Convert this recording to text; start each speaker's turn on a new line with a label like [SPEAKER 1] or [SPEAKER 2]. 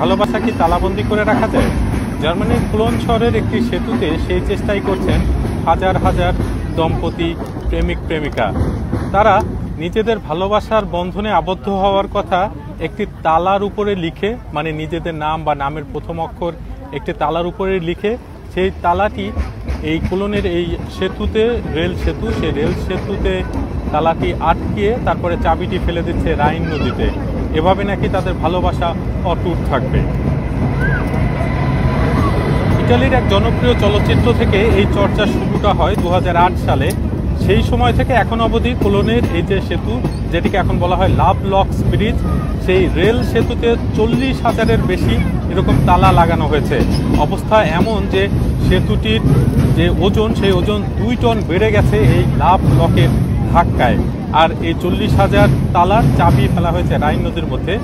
[SPEAKER 1] ভালোবাসা কি তালাবন্দি করে রাখা যায়? জার্মানির কোলন শহরের একটি সেতুতে সেই চেষ্টাই করছেন হাজার হাজার দম্পতি, প্রেমিক প্রেমিকা। তারা নিজেদের ভালোবাসার বন্ধনে আবদ্ধ হওয়ার কথা একটি তালার উপরে লিখে, মানে নিজেদের নাম বা নামের প্রথম অক্ষর একটি তালার উপরে লিখে, সেই তালাটি এই কোলনের এই সেতুতে, রেল সেতু, সেই রেল সেতুতে তালাটি আটকিয়ে তারপরে চাবিটি ফেলে দিচ্ছে রাইন নদীতে। এভাবে নাকি তাদের ভালোবাসা অটুট থাকবে। ইটালির এক জনপ্রিয় চলচ্চিত্র থেকে এই চর্চা শুরুটা হয় 2008 সালে। সেই সময় থেকে এখন অবধি কোলনের এই যে সেতু, যেটিকে এখন বলা হয় লাভ লক্স ব্রিজ, সেই রেল সেতুতে 40,000-এর বেশি এরকম তালা লাগানো হয়েছে। অবস্থা এমন যে সেতুটির যে ওজন, সেই ওজন 2 টন বেড়ে গেছে এই লাভ লকের ধাক্কায়। আর এই 40,000 তালার চাবি ফেলা হয়েছে রাইন নদীর মধ্যে।